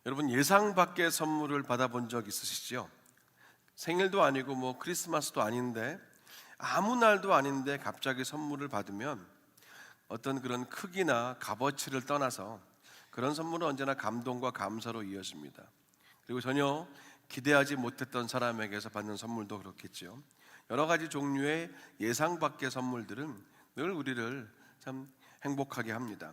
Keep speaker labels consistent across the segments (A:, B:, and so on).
A: 여러분, 예상 밖의 선물을 받아본 적 있으시죠? 생일도 아니고 크리스마스도 아닌데, 아무 날도 아닌데 갑자기 선물을 받으면 어떤 그런 크기나 값어치를 떠나서 그런 선물은 언제나 감동과 감사로 이어집니다. 그리고 전혀 기대하지 못했던 사람에게서 받는 선물도 그렇겠죠. 여러 가지 종류의 예상 밖의 선물들은 늘 우리를 참 행복하게 합니다.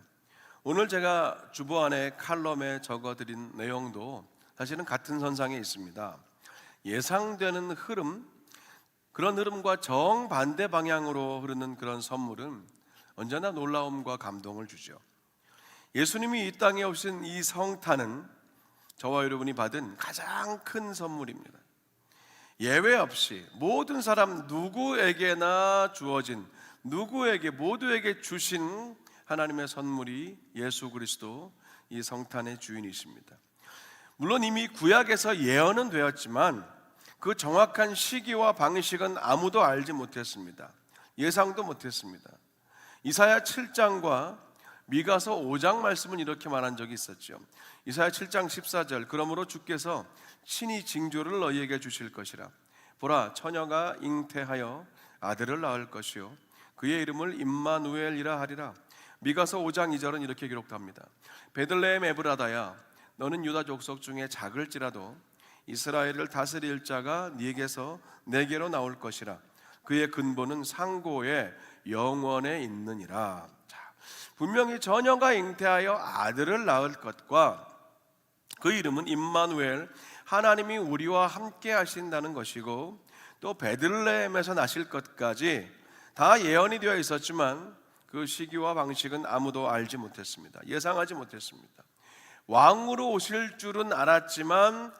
A: 오늘 제가 주보안에 칼럼에 적어드린 내용도 사실은 같은 선상에 있습니다. 예상되는 흐름, 그런 흐름과 정반대 방향으로 흐르는 그런 선물은 언제나 놀라움과 감동을 주죠. 예수님이 이 땅에 오신 이 성탄은 저와 여러분이 받은 가장 큰 선물입니다. 예외 없이 모든 사람 누구에게나 주어진, 누구에게 모두에게 주신 하나님의 선물이 예수 그리스도, 이 성탄의 주인이십니다. 물론 이미 구약에서 예언은 되었지만 그 정확한 시기와 방식은 아무도 알지 못했습니다. 예상도 못했습니다. 이사야 7장과 미가서 5장 말씀은 이렇게 말한 적이 있었죠. 이사야 7장 14절, 그러므로 주께서 친히 징조를 너희에게 주실 것이라. 보라, 처녀가 잉태하여 아들을 낳을 것이요 그의 이름을 임마누엘이라 하리라. 미가서 5장 2절은 이렇게 기록합니다. 베들레헴 에브라다야, 너는 유다 족속 중에 작을지라도 이스라엘을 다스릴 자가 네게서 내게로 나올 것이라. 그의 근본은 상고의 영원에 있느니라. 분명히 처녀가 잉태하여 아들을 낳을 것과 그 이름은 임마누엘, 하나님이 우리와 함께 하신다는 것이고, 또 베들레헴에서 나실 것까지 다 예언이 되어 있었지만 그 시기와 방식은 아무도 알지 못했습니다. 예상하지 못했습니다. 왕으로 오실 줄은 알았지만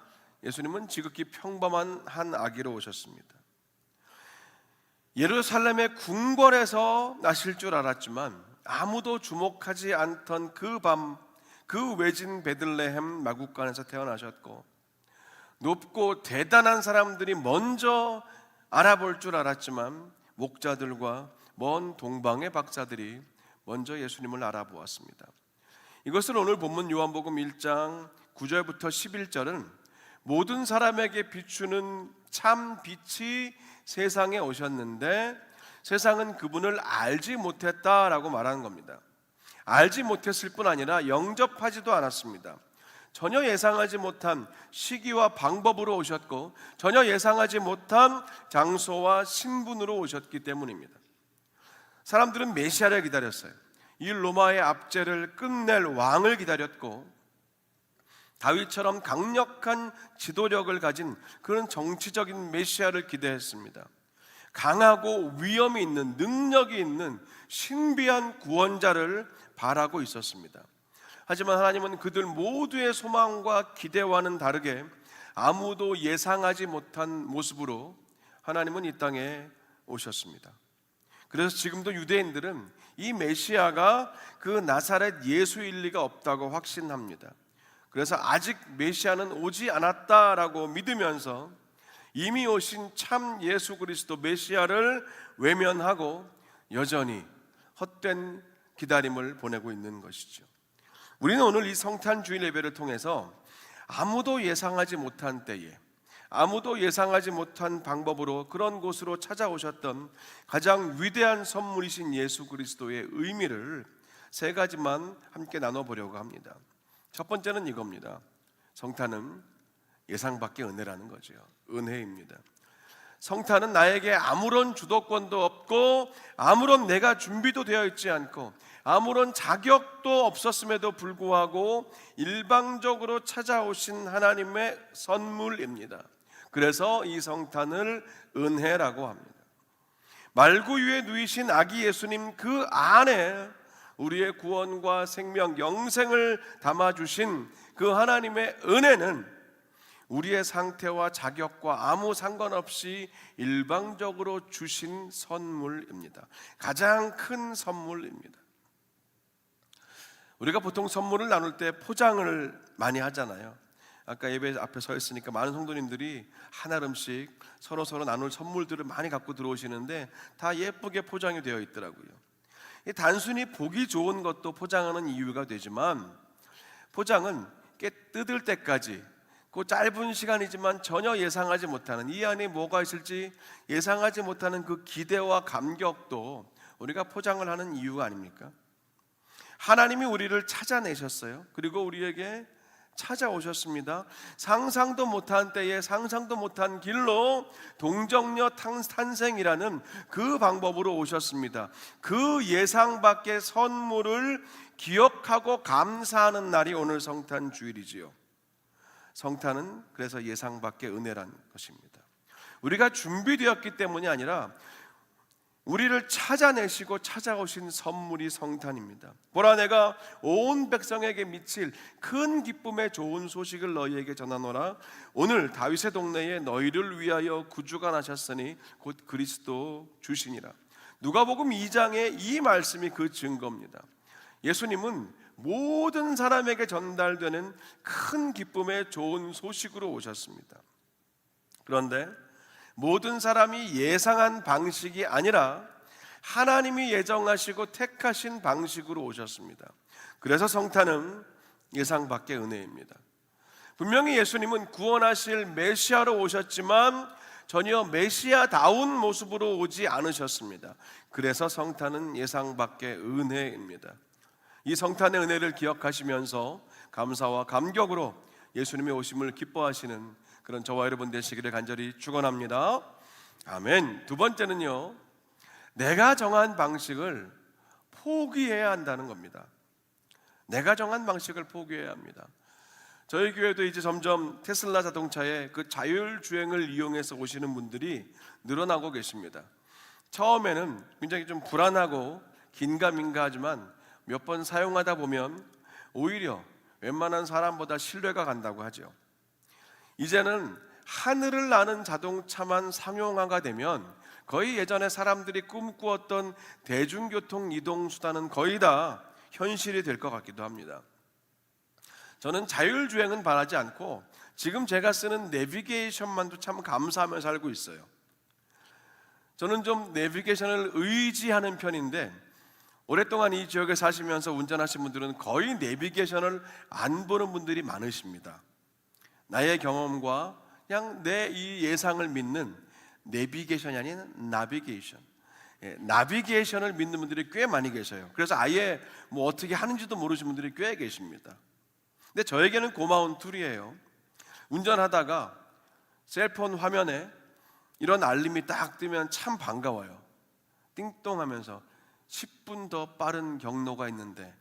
A: 예수님은 지극히 평범한 한 아기로 오셨습니다. 예루살렘의 궁궐에서 나실 줄 알았지만 아무도 주목하지 않던 그 밤, 그 외진 베들레헴 마구간에서 태어나셨고, 높고 대단한 사람들이 먼저 알아볼 줄 알았지만 목자들과 먼 동방의 박사들이 먼저 예수님을 알아보았습니다. 이것을 오늘 본문 요한복음 1장 9절부터 11절은 모든 사람에게 비추는 참 빛이 세상에 오셨는데 세상은 그분을 알지 못했다라고 말하는 겁니다. 알지 못했을 뿐 아니라 영접하지도 않았습니다. 전혀 예상하지 못한 시기와 방법으로 오셨고 전혀 예상하지 못한 장소와 신분으로 오셨기 때문입니다. 사람들은 메시아를 기다렸어요. 이 로마의 압제를 끝낼 왕을 기다렸고, 다윗처럼 강력한 지도력을 가진 그런 정치적인 메시아를 기대했습니다. 강하고 위엄이 있는, 능력이 있는 신비한 구원자를 바라고 있었습니다. 하지만 하나님은 그들 모두의 소망과 기대와는 다르게 아무도 예상하지 못한 모습으로 하나님은 이 땅에 오셨습니다. 그래서 지금도 유대인들은 이 메시아가 그 나사렛 예수일 리가 없다고 확신합니다. 그래서 아직 메시아는 오지 않았다라고 믿으면서 이미 오신 참 예수 그리스도 메시아를 외면하고 여전히 헛된 기다림을 보내고 있는 것이죠. 우리는 오늘 이 성탄 주일 예배를 통해서 아무도 예상하지 못한 때에, 아무도 예상하지 못한 방법으로 그런 곳으로 찾아오셨던 가장 위대한 선물이신 예수 그리스도의 의미를 세 가지만 함께 나눠보려고 합니다. 첫 번째는 이겁니다. 성탄은 예상 밖의 은혜라는 거죠. 은혜입니다. 성탄은 나에게 아무런 주도권도 없고 아무런 내가 준비도 되어 있지 않고 아무런 자격도 없었음에도 불구하고 일방적으로 찾아오신 하나님의 선물입니다. 그래서 이 성탄을 은혜라고 합니다. 말구 위에 누이신 아기 예수님, 그 안에 우리의 구원과 생명, 영생을 담아주신 그 하나님의 은혜는 우리의 상태와 자격과 아무 상관없이 일방적으로 주신 선물입니다. 가장 큰 선물입니다. 우리가 보통 선물을 나눌 때 포장을 많이 하잖아요. 아까 예배 앞에 서 있으니까 많은 성도님들이 한 알음씩 서로 나눌 선물들을 많이 갖고 들어오시는데 다 예쁘게 포장이 되어 있더라고요. 단순히 보기 좋은 것도 포장하는 이유가 되지만 포장은 깨 뜯을 때까지 그 짧은 시간이지만 전혀 예상하지 못하는, 이 안에 뭐가 있을지 예상하지 못하는 그 기대와 감격도 우리가 포장을 하는 이유가 아닙니까? 하나님이 우리를 찾아내셨어요. 그리고 우리에게 찾아오셨습니다. 상상도 못한 때에 상상도 못한 길로 동정녀 탄생이라는 그 방법으로 오셨습니다. 그 예상 밖의 선물을 기억하고 감사하는 날이 오늘 성탄 주일이지요. 성탄은 그래서 예상 밖의 은혜란 것입니다. 우리가 준비되었기 때문이 아니라 우리를 찾아내시고 찾아오신 선물이 성탄입니다. 보라, 내가 온 백성에게 미칠 큰 기쁨의 좋은 소식을 너희에게 전하노라. 오늘 다윗의 동네에 너희를 위하여 구주가 나셨으니 곧 그리스도 주시니라. 누가복음 2장의 이 말씀이 그 증거입니다. 예수님은 모든 사람에게 전달되는 큰 기쁨의 좋은 소식으로 오셨습니다. 그런데 모든 사람이 예상한 방식이 아니라 하나님이 예정하시고 택하신 방식으로 오셨습니다. 그래서 성탄은 예상 밖의 은혜입니다. 분명히 예수님은 구원하실 메시아로 오셨지만 전혀 메시아다운 모습으로 오지 않으셨습니다. 그래서 성탄은 예상 밖의 은혜입니다. 이 성탄의 은혜를 기억하시면서 감사와 감격으로 예수님의 오심을 기뻐하시는 그런 저와 여러분 되시기를 간절히 축원합니다. 아멘. 두 번째는요, 내가 정한 방식을 포기해야 한다는 겁니다. 내가 정한 방식을 포기해야 합니다. 저희 교회도 이제 점점 테슬라 자동차의 그 자율주행을 이용해서 오시는 분들이 늘어나고 계십니다. 처음에는 굉장히 좀 불안하고 긴가민가 하지만 몇 번 사용하다 보면 오히려 웬만한 사람보다 신뢰가 간다고 하죠. 이제는 하늘을 나는 자동차만 상용화가 되면 거의 예전에 사람들이 꿈꾸었던 대중교통 이동수단은 거의 다 현실이 될 것 같기도 합니다. 저는 자율주행은 바라지 않고 지금 제가 쓰는 내비게이션만도 참 감사하며 살고 있어요. 저는 좀 내비게이션을 의지하는 편인데 오랫동안 이 지역에 사시면서 운전하신 분들은 거의 내비게이션을 안 보는 분들이 많으십니다. 나의 경험과 그냥 내 이 예상을 믿는 내비게이션이 아닌 나비게이션, 나비게이션을 믿는 분들이 꽤 많이 계셔요. 그래서 아예 뭐 어떻게 하는지도 모르시는 분들이 꽤 계십니다. 근데 저에게는 고마운 툴이에요. 운전하다가 셀폰 화면에 이런 알림이 딱 뜨면 참 반가워요. 띵동 하면서 10분 더 빠른 경로가 있는데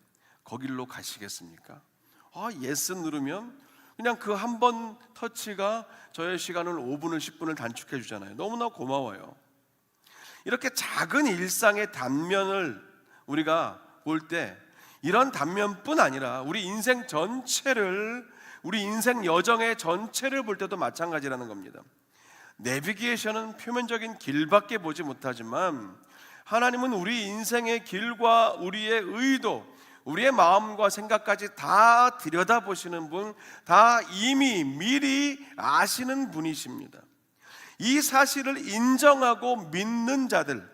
A: 거길로 가시겠습니까? 예스 누르면 그냥 그 한 번 터치가 저의 시간을 5분을 10분을 단축해 주잖아요. 너무나 고마워요. 이렇게 작은 일상의 단면을 우리가 볼 때 이런 단면뿐 아니라 우리 인생 전체를, 우리 인생 여정의 전체를 볼 때도 마찬가지라는 겁니다. 내비게이션은 표면적인 길밖에 보지 못하지만 하나님은 우리 인생의 길과 우리의 의도, 우리의 마음과 생각까지 다 들여다보시는 분, 다 이미 미리 아시는 분이십니다. 이 사실을 인정하고 믿는 자들,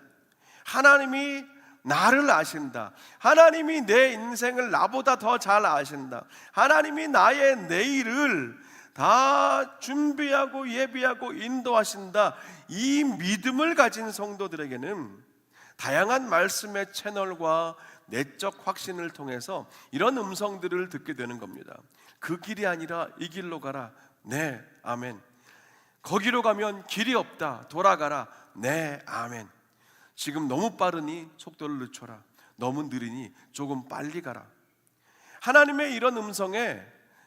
A: 하나님이 나를 아신다, 하나님이 내 인생을 나보다 더 잘 아신다, 하나님이 나의 내일을 다 준비하고 예비하고 인도하신다, 이 믿음을 가진 성도들에게는 다양한 말씀의 채널과 내적 확신을 통해서 이런 음성들을 듣게 되는 겁니다. 그 길이 아니라 이 길로 가라. 네, 아멘. 거기로 가면 길이 없다. 돌아가라. 네, 아멘. 지금 너무 빠르니 속도를 늦춰라. 너무 느리니 조금 빨리 가라. 하나님의 이런 음성에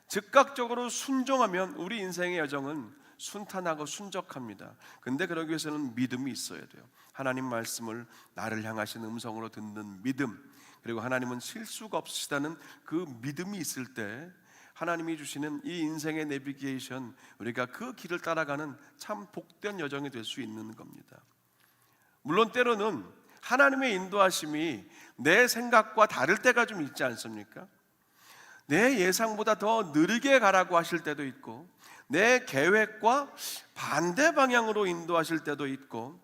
A: 즉각적으로 순종하면 우리 인생의 여정은 순탄하고 순적합니다. 근데 그러기 위해서는 믿음이 있어야 돼요. 하나님 말씀을 나를 향하신 음성으로 듣는 믿음, 그리고 하나님은 실수가 없으시다는 그 믿음이 있을 때 하나님이 주시는 이 인생의 내비게이션, 우리가 그 길을 따라가는 참 복된 여정이 될 수 있는 겁니다. 물론 때로는 하나님의 인도하심이 내 생각과 다를 때가 좀 있지 않습니까? 내 예상보다 더 느리게 가라고 하실 때도 있고, 내 계획과 반대 방향으로 인도하실 때도 있고,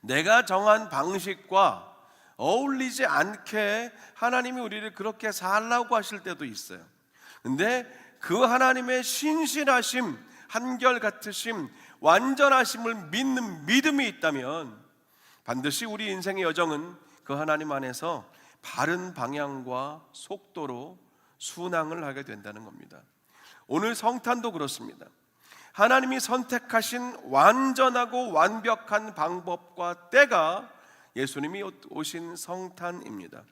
A: 내가 정한 방식과 어울리지 않게 하나님이 우리를 그렇게 살라고 하실 때도 있어요. 근데 그 하나님의 신실하심, 한결같으심, 완전하심을 믿는 믿음이 있다면 반드시 우리 인생의 여정은 그 하나님 안에서 바른 방향과 속도로 순항을 하게 된다는 겁니다. 오늘 성탄도 그렇습니다. 하나님이 선택하신 완전하고 완벽한 방법과 때가 예수님이 오신 성탄입니다.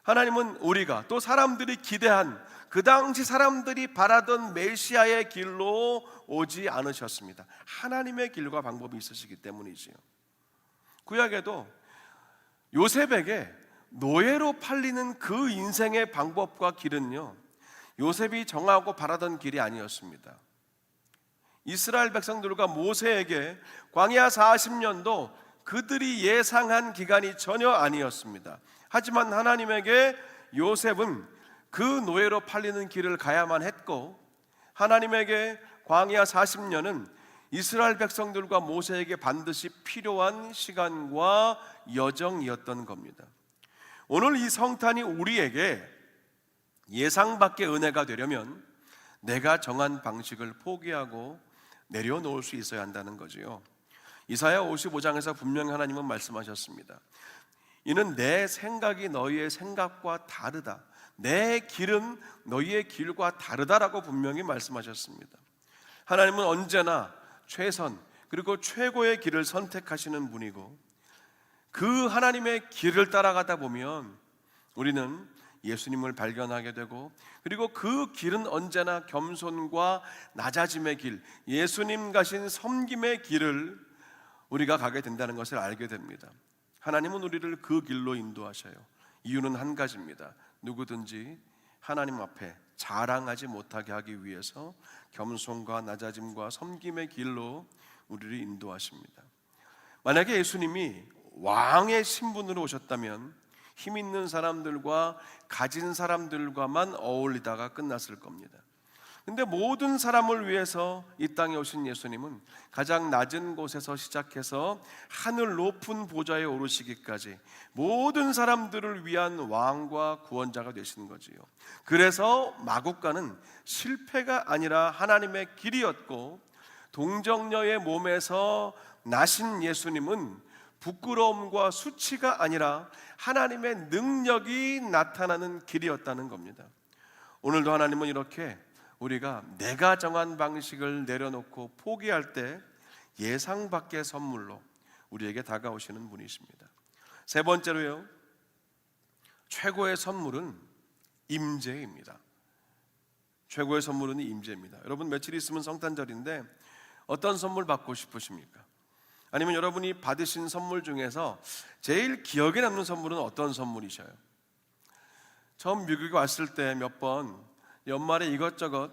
A: 하나님은 우리가 또 사람들이 기대한 그 당시 사람들이 바라던 메시아의 길로 오지 않으셨습니다. 하나님의 길과 방법이 있으시기 때문이지요. 구약에도 요셉에게 노예로 팔리는 그 인생의 방법과 길은요, 요셉이 정하고 바라던 길이 아니었습니다. 이스라엘 백성들과 모세에게 광야 40년도 그들이 예상한 기간이 전혀 아니었습니다. 하지만 하나님에게 요셉은 그 노예로 팔리는 길을 가야만 했고, 하나님에게 광야 40년은 이스라엘 백성들과 모세에게 반드시 필요한 시간과 여정이었던 겁니다. 오늘 이 성탄이 우리에게 예상 밖의 은혜가 되려면 내가 정한 방식을 포기하고 내려놓을 수 있어야 한다는 거지요. 이사야 55장에서 분명히 하나님은 말씀하셨습니다. 이는 내 생각이 너희의 생각과 다르다, 내 길은 너희의 길과 다르다라고 분명히 말씀하셨습니다. 하나님은 언제나 최선 그리고 최고의 길을 선택하시는 분이고, 그 하나님의 길을 따라가다 보면 우리는 예수님을 발견하게 되고, 그리고 그 길은 언제나 겸손과 낮아짐의 길, 예수님 가신 섬김의 길을 우리가 가게 된다는 것을 알게 됩니다. 하나님은 우리를 그 길로 인도하셔요. 이유는 한 가지입니다. 누구든지 하나님 앞에 자랑하지 못하게 하기 위해서 겸손과 낮아짐과 섬김의 길로 우리를 인도하십니다. 만약에 예수님이 왕의 신분으로 오셨다면 힘 있는 사람들과 가진 사람들과만 어울리다가 끝났을 겁니다. 근데 모든 사람을 위해서 이 땅에 오신 예수님은 가장 낮은 곳에서 시작해서 하늘 높은 보좌에 오르시기까지 모든 사람들을 위한 왕과 구원자가 되신 거지요. 그래서 마국간은 실패가 아니라 하나님의 길이었고, 동정녀의 몸에서 나신 예수님은 부끄러움과 수치가 아니라 하나님의 능력이 나타나는 길이었다는 겁니다. 오늘도 하나님은 이렇게 우리가 내가 정한 방식을 내려놓고 포기할 때 예상 밖의 선물로 우리에게 다가오시는 분이십니다. 세 번째로요, 최고의 선물은 임재입니다. 최고의 선물은 임재입니다. 여러분, 며칠 있으면 성탄절인데 어떤 선물 받고 싶으십니까? 아니면 여러분이 받으신 선물 중에서 제일 기억에 남는 선물은 어떤 선물이셔요? 처음 미국에 왔을 때 몇 번 연말에 이것저것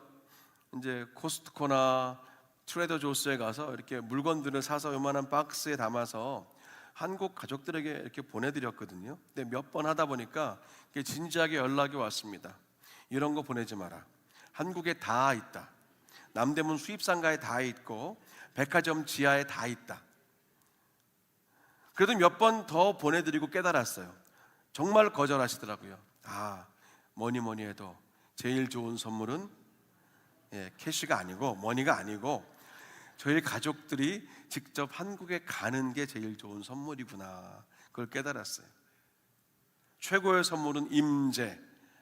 A: 이제 코스트코나 트레더 조스에 가서 이렇게 물건들을 사서 요만한 박스에 담아서 한국 가족들에게 이렇게 보내드렸거든요. 근데 몇 번 하다 보니까 진지하게 연락이 왔습니다. 이런 거 보내지 마라. 한국에 다 있다. 남대문 수입상가에 다 있고 백화점 지하에 다 있다. 그래도 몇 번 더 보내드리고 깨달았어요. 정말 거절하시더라고요. 뭐니 해도 제일 좋은 선물은 캐시가 아니고 머니가 아니고 저희 가족들이 직접 한국에 가는 게 제일 좋은 선물이구나, 그걸 깨달았어요. 최고의 선물은 임재,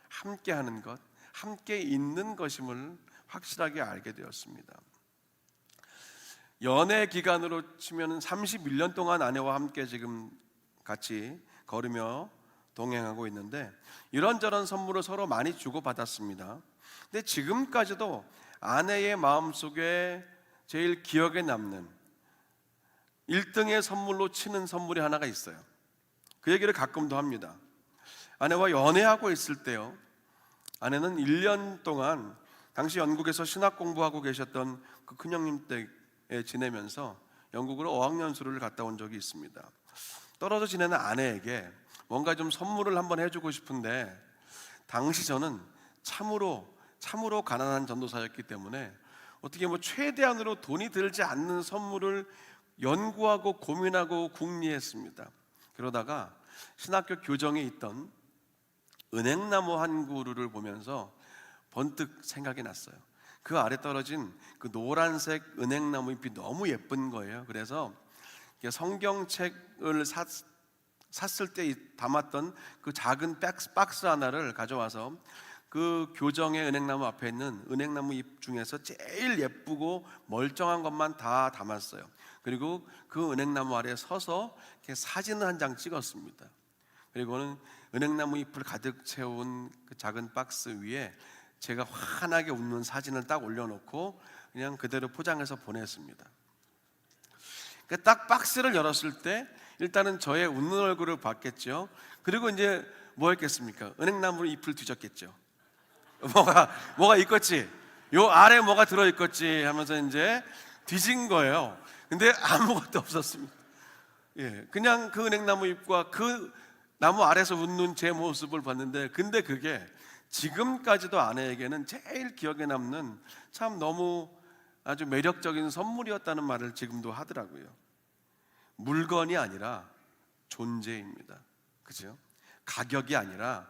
A: 함께하는 것, 함께 있는 것임을 확실하게 알게 되었습니다. 연애 기간으로 치면 31년 동안 아내와 함께 지금 같이 걸으며 동행하고 있는데 이런저런 선물을 서로 많이 주고받았습니다. 근데 지금까지도 아내의 마음속에 제일 기억에 남는 1등의 선물로 치는 선물이 하나가 있어요. 그 얘기를 가끔도 합니다. 아내와 연애하고 있을 때요, 아내는 1년 동안 당시 영국에서 신학 공부하고 계셨던 그 큰형님 댁에 지내면서 영국으로 어학연수를 갔다 온 적이 있습니다. 떨어져 지내는 아내에게 뭔가 좀 선물을 한번 해주고 싶은데, 당시 저는 참으로 가난한 전도사였기 때문에 어떻게 최대한으로 돈이 들지 않는 선물을 연구하고 고민하고 궁리했습니다. 그러다가 신학교 교정에 있던 은행나무 한 그루를 보면서 번뜩 생각이 났어요. 그 아래 떨어진 그 노란색 은행나무 잎이 너무 예쁜 거예요. 그래서 성경책을 샀을 때 담았던 그 작은 박스 하나를 가져와서 그 교정의 은행나무 앞에 있는 은행나무 잎 중에서 제일 예쁘고 멀쩡한 것만 다 담았어요. 그리고 그 은행나무 아래에 서서 이렇게 사진을 한 장 찍었습니다. 그리고는 은행나무 잎을 가득 채운 그 작은 박스 위에 제가 환하게 웃는 사진을 딱 올려놓고 그냥 그대로 포장해서 보냈습니다. 딱 박스를 열었을 때 일단은 저의 웃는 얼굴을 봤겠죠. 그리고 이제 뭐 했겠습니까? 은행나무 잎을 뒤졌겠죠. 뭐가 있겠지, 요 아래 뭐가 들어있겠지 하면서 이제 뒤진 거예요. 근데 아무것도 없었습니다. 그냥 그 은행나무 잎과 그 나무 아래서 웃는 제 모습을 봤는데, 근데 그게 지금까지도 아내에게는 제일 기억에 남는 참 너무 아주 매력적인 선물이었다는 말을 지금도 하더라고요. 물건이 아니라 존재입니다. 그죠? 가격이 아니라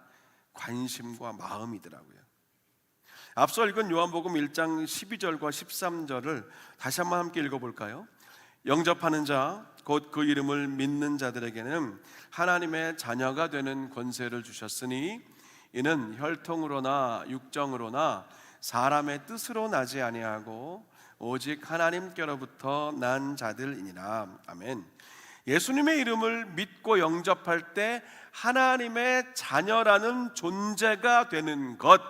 A: 관심과 마음이더라고요. 앞서 읽은 요한복음 1장 12절과 13절을 다시 한번 함께 읽어볼까요? 영접하는 자, 곧 그 이름을 믿는 자들에게는 하나님의 자녀가 되는 권세를 주셨으니 이는 혈통으로나 육정으로나 사람의 뜻으로 나지 아니하고 오직 하나님께로부터 난 자들이니라. 아멘. 예수님의 이름을 믿고 영접할 때 하나님의 자녀라는 존재가 되는 것,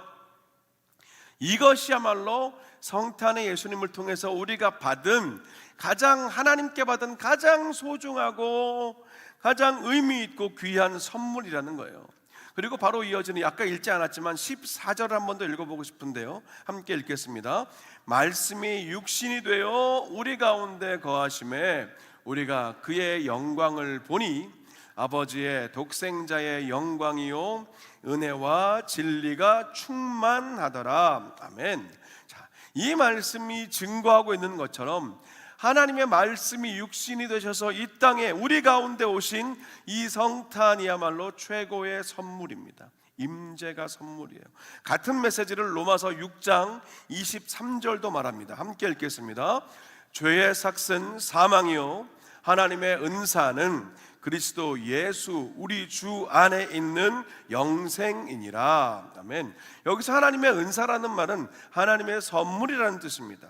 A: 이것이야말로 성탄의 예수님을 통해서 우리가 받은 하나님께 받은 가장 소중하고 가장 의미 있고 귀한 선물이라는 거예요. 그리고 바로 이어지는, 아까 읽지 않았지만 14절을 한 번 더 읽어보고 싶은데요, 함께 읽겠습니다. 말씀이 육신이 되어 우리 가운데 거하심에 우리가 그의 영광을 보니 아버지의 독생자의 영광이요 은혜와 진리가 충만하더라. 아멘. 자, 이 말씀이 증거하고 있는 것처럼 하나님의 말씀이 육신이 되셔서 이 땅에 우리 가운데 오신 이 성탄이야말로 최고의 선물입니다. 임재가 선물이에요. 같은 메시지를 로마서 6장 23절도 말합니다. 함께 읽겠습니다. 죄의 삭은 사망이요 하나님의 은사는 그리스도 예수 우리 주 안에 있는 영생이니라. 아멘. 여기서 하나님의 은사라는 말은 하나님의 선물이라는 뜻입니다.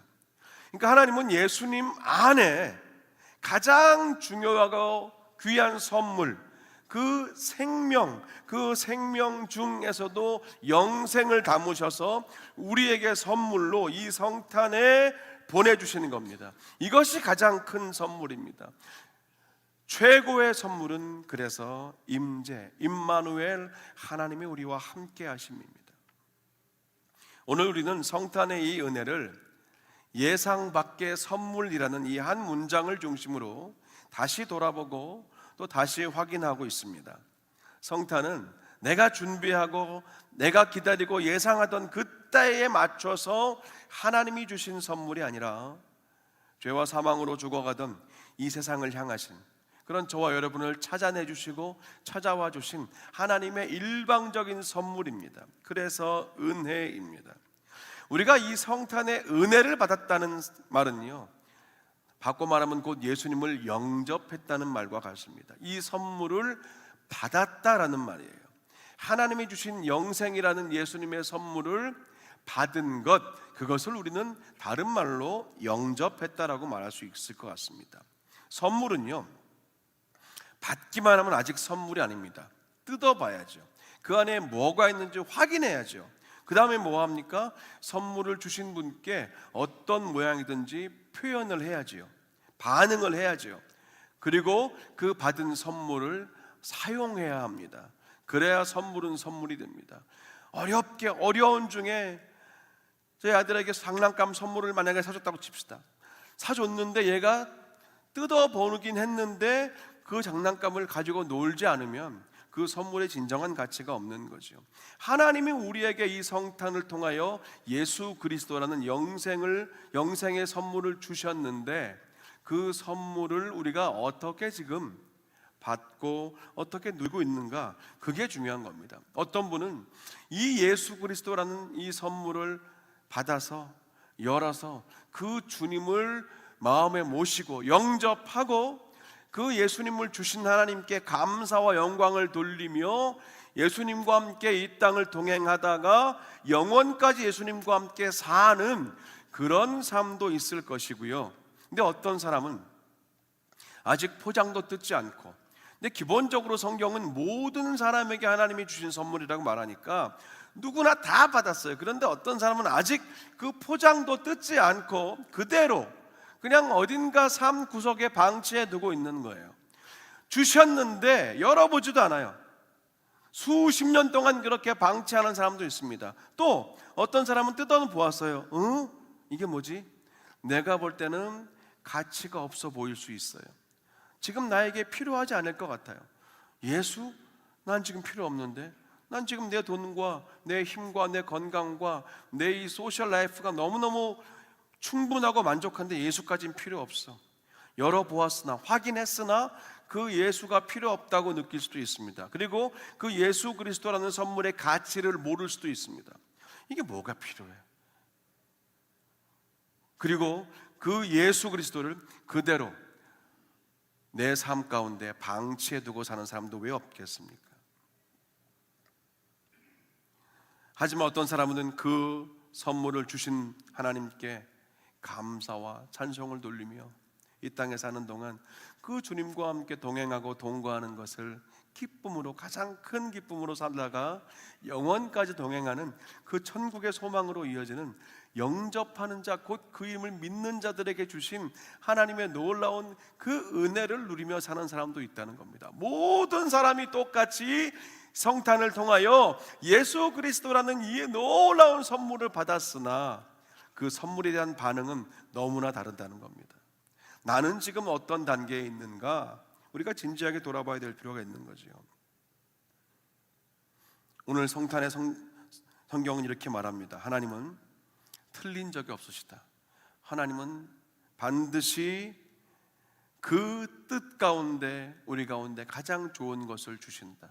A: 그러니까 하나님은 예수님 안에 가장 중요하고 귀한 선물, 그 생명 중에서도 영생을 담으셔서 우리에게 선물로 이 성탄에 보내주시는 겁니다. 이것이 가장 큰 선물입니다. 최고의 선물은 그래서 임마누엘, 하나님이 우리와 함께 하심입니다. 오늘 우리는 성탄의 이 은혜를 예상 밖의 선물이라는 이 한 문장을 중심으로 다시 돌아보고 또 다시 확인하고 있습니다. 성탄은 내가 준비하고 내가 기다리고 예상하던 그때에 맞춰서 하나님이 주신 선물이 아니라 죄와 사망으로 죽어가던 이 세상을 향하신 그런 저와 여러분을 찾아내 주시고 찾아와 주신 하나님의 일방적인 선물입니다. 그래서 은혜입니다. 우리가 이 성탄의 은혜를 받았다는 말은요, 바꿔 말하면 곧 예수님을 영접했다는 말과 같습니다. 이 선물을 받았다라는 말이에요. 하나님이 주신 영생이라는 예수님의 선물을 받은 것, 그것을 우리는 다른 말로 영접했다라고 말할 수 있을 것 같습니다. 선물은요, 받기만 하면 아직 선물이 아닙니다. 뜯어봐야죠. 그 안에 뭐가 있는지 확인해야죠. 그 다음에 뭐 합니까? 선물을 주신 분께 어떤 모양이든지 표현을 해야지요. 반응을 해야지요. 그리고 그 받은 선물을 사용해야 합니다. 그래야 선물은 선물이 됩니다. 어려운 중에 제 아들에게 장난감 선물을 만약에 사줬다고 칩시다. 사줬는데 얘가 뜯어보긴 했는데 그 장난감을 가지고 놀지 않으면 그 선물의 진정한 가치가 없는 거죠. 하나님이 우리에게 이 성탄을 통하여 예수 그리스도라는 영생의 선물을 주셨는데 그 선물을 우리가 어떻게 지금 받고 어떻게 누리고 있는가, 그게 중요한 겁니다. 어떤 분은 이 예수 그리스도라는 이 선물을 받아서 열어서 그 주님을 마음에 모시고 영접하고 그 예수님을 주신 하나님께 감사와 영광을 돌리며 예수님과 함께 이 땅을 동행하다가 영원까지 예수님과 함께 사는 그런 삶도 있을 것이고요. 근데 어떤 사람은 아직 포장도 뜯지 않고, 근데 기본적으로 성경은 모든 사람에게 하나님이 주신 선물이라고 말하니까 누구나 다 받았어요. 그런데 어떤 사람은 아직 그 포장도 뜯지 않고 그대로 그냥 어딘가 삶 구석에 방치해 두고 있는 거예요. 주셨는데 열어보지도 않아요. 수십 년 동안 그렇게 방치하는 사람도 있습니다. 또 어떤 사람은 뜯어 보았어요. 이게 뭐지? 내가 볼 때는 가치가 없어 보일 수 있어요. 지금 나에게 필요하지 않을 것 같아요. 예수? 난 지금 필요 없는데, 난 지금 내 돈과 내 힘과 내 건강과 내 이 소셜 라이프가 너무너무 충분하고 만족한데 예수까지는 필요 없어. 열어보았으나, 확인했으나 그 예수가 필요 없다고 느낄 수도 있습니다. 그리고 그 예수 그리스도라는 선물의 가치를 모를 수도 있습니다. 이게 뭐가 필요해요? 그리고 그 예수 그리스도를 그대로 내 삶 가운데 방치해 두고 사는 사람도 왜 없겠습니까? 하지만 어떤 사람은 그 선물을 주신 하나님께 감사와 찬송을 돌리며 이 땅에 사는 동안 그 주님과 함께 동행하고 동거하는 것을 기쁨으로, 가장 큰 기쁨으로 살다가 영원까지 동행하는 그 천국의 소망으로 이어지는 영접하는 자, 곧 그 이름을 믿는 자들에게 주신 하나님의 놀라운 그 은혜를 누리며 사는 사람도 있다는 겁니다. 모든 사람이 똑같이 성탄을 통하여 예수 그리스도라는 이 놀라운 선물을 받았으나 그 선물에 대한 반응은 너무나 다르다는 겁니다. 나는 지금 어떤 단계에 있는가, 우리가 진지하게 돌아봐야 될 필요가 있는 거죠. 오늘 성탄의 성경은 이렇게 말합니다. 하나님은 틀린 적이 없으시다. 하나님은 반드시 그 뜻 가운데, 우리 가운데 가장 좋은 것을 주신다.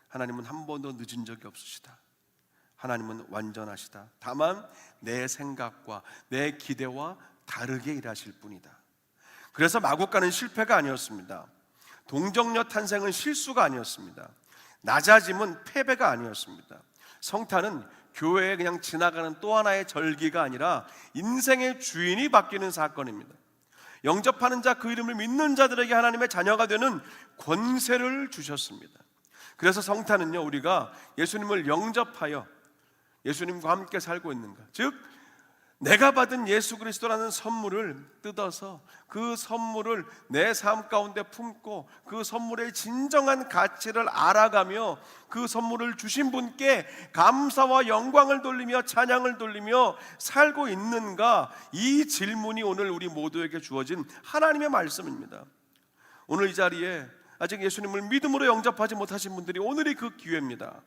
A: 하나님은 한 번도 늦은 적이 없으시다. 하나님은 완전하시다. 다만 내 생각과 내 기대와 다르게 일하실 뿐이다. 그래서 마국간은 실패가 아니었습니다. 동정녀 탄생은 실수가 아니었습니다. 낮아짐은 패배가 아니었습니다. 성탄은 교회에 그냥 지나가는 또 하나의 절기가 아니라 인생의 주인이 바뀌는 사건입니다. 영접하는 자, 그 이름을 믿는 자들에게 하나님의 자녀가 되는 권세를 주셨습니다. 그래서 성탄은요, 우리가 예수님을 영접하여 예수님과 함께 살고 있는가, 즉 내가 받은 예수 그리스도라는 선물을 뜯어서 그 선물을 내 삶 가운데 품고 그 선물의 진정한 가치를 알아가며 그 선물을 주신 분께 감사와 영광을 돌리며 찬양을 돌리며 살고 있는가, 이 질문이 오늘 우리 모두에게 주어진 하나님의 말씀입니다. 오늘 이 자리에 아직 예수님을 믿음으로 영접하지 못하신 분들이 오늘이 그 기회입니다.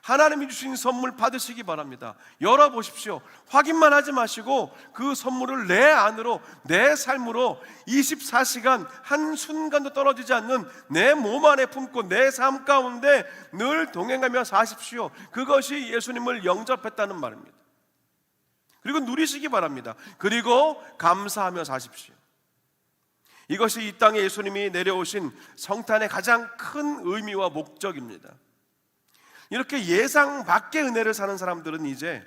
A: 하나님이 주신 선물 받으시기 바랍니다. 열어보십시오. 확인만 하지 마시고 그 선물을 내 안으로, 내 삶으로 24시간 한순간도 떨어지지 않는 내 몸 안에 품고 내 삶 가운데 늘 동행하며 사십시오. 그것이 예수님을 영접했다는 말입니다. 그리고 누리시기 바랍니다. 그리고 감사하며 사십시오. 이것이 이 땅에 예수님이 내려오신 성탄의 가장 큰 의미와 목적입니다. 이렇게 예상 밖의 은혜를 사는 사람들은 이제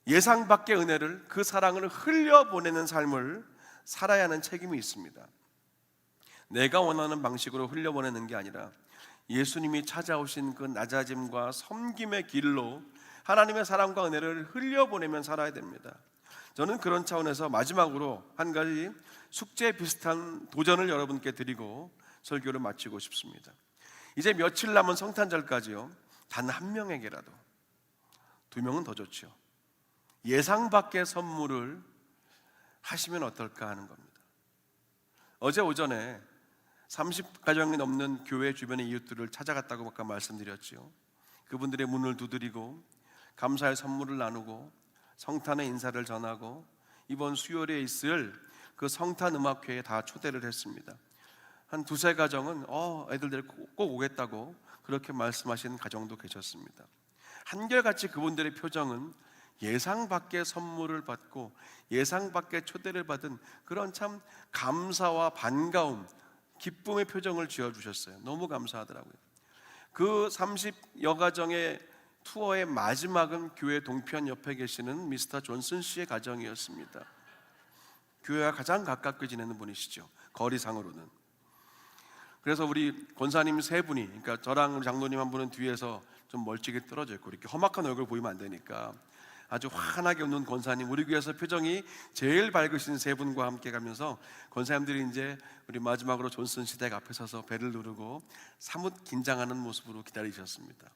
A: 예상 밖의 은혜를, 그 사랑을 흘려보내는 삶을 살아야 하는 책임이 있습니다. 내가 원하는 방식으로 흘려보내는 게 아니라 예수님이 찾아오신 그 낮아짐과 섬김의 길로 하나님의 사랑과 은혜를 흘려보내면 살아야 됩니다. 저는 그런 차원에서 마지막으로 한 가지 숙제 비슷한 도전을 여러분께 드리고 설교를 마치고 싶습니다. 이제 며칠 남은 성탄절까지요, 단 한 명에게라도, 두 명은 더 좋죠, 예상 밖의 선물을 하시면 어떨까 하는 겁니다. 어제 오전에 30가정이 넘는 교회 주변의 이웃들을 찾아갔다고 아까 말씀드렸죠. 그분들의 문을 두드리고 감사의 선물을 나누고 성탄의 인사를 전하고 이번 수요일에 있을 그 성탄 음악회에 다 초대를 했습니다. 한 두세 가정은 애들 데리고 꼭 오겠다고 그렇게 말씀하시는 가정도 계셨습니다. 한결같이 그분들의 표정은 예상 밖의 선물을 받고 예상 밖의 초대를 받은 그런 참 감사와 반가움, 기쁨의 표정을 지어주셨어요. 너무 감사하더라고요. 그 30여 가정의 투어의 마지막은 교회 동편 옆에 계시는 미스터 존슨 씨의 가정이었습니다. 교회와 가장 가깝게 지내는 분이시죠, 거리상으로는. 그래서 우리 권사님 세 분이, 그러니까 저랑 우리 장로님 한 분은 뒤에서 좀 멀찍이 떨어져 있고 이렇게 험악한 얼굴 보이면 안 되니까 아주 환하게 웃는 권사님, 우리 교회에서 표정이 제일 밝으신 세 분과 함께 가면서 권사님들이 이제 우리 마지막으로 존슨 시댁 앞에 서서 배를 누르고 사뭇 긴장하는 모습으로 기다리셨습니다.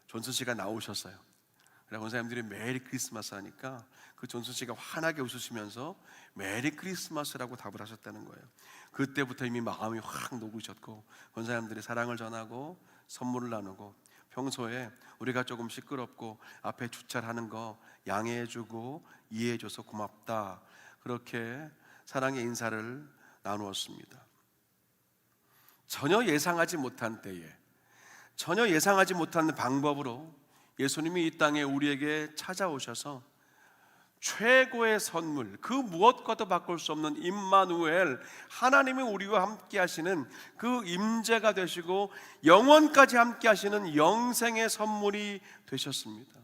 A: 존슨 씨가 나오셨어요. 그래서 권사님들이 메리 크리스마스 하니까 그 존슨 씨가 환하게 웃으시면서 메리 크리스마스라고 답을 하셨다는 거예요. 그때부터 이미 마음이 확 녹으셨고 권사님들이 사랑을 전하고 선물을 나누고 평소에 우리가 조금 시끄럽고 앞에 주차를 하는 거 양해해주고 이해해줘서 고맙다, 그렇게 사랑의 인사를 나누었습니다. 전혀 예상하지 못한 때에, 전혀 예상하지 못한 방법으로 예수님이 이 땅에 우리에게 찾아오셔서 최고의 선물, 그 무엇과도 바꿀 수 없는 임마누엘, 하나님이 우리와 함께 하시는 그 임재가 되시고 영원까지 함께 하시는 영생의 선물이 되셨습니다.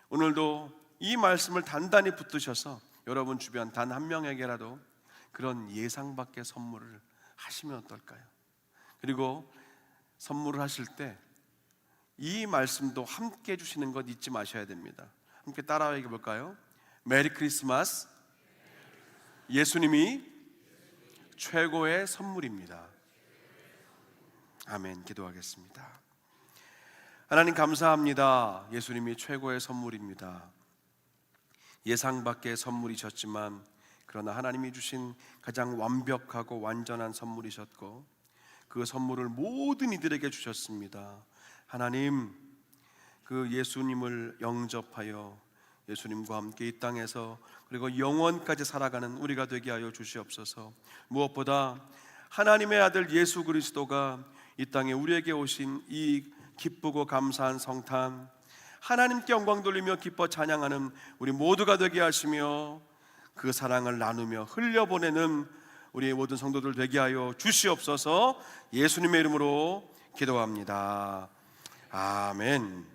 A: 오늘도 이 말씀을 단단히 붙드셔서 여러분 주변 단 한 명에게라도 그런 예상 밖의 선물을 하시면 어떨까요? 그리고 선물을 하실 때 이 말씀도 함께 해주시는 것 잊지 마셔야 됩니다. 함께 따라와 얘기해 볼까요? 메리 크리스마스, 예수님이 최고의 선물입니다. 아멘. 기도하겠습니다. 하나님 감사합니다. 예수님이 최고의 선물입니다. 예상 밖의 선물이셨지만 그러나 하나님이 주신 가장 완벽하고 완전한 선물이셨고 그 선물을 모든 이들에게 주셨습니다. 하나님, 그 예수님을 영접하여 예수님과 함께 이 땅에서 그리고 영원까지 살아가는 우리가 되게 하여 주시옵소서. 무엇보다 하나님의 아들 예수 그리스도가 이 땅에 우리에게 오신 이 기쁘고 감사한 성탄, 하나님께 영광 돌리며 기뻐 찬양하는 우리 모두가 되게 하시며 그 사랑을 나누며 흘려보내는 우리의 모든 성도들 되게 하여 주시옵소서. 예수님의 이름으로 기도합니다. 아멘.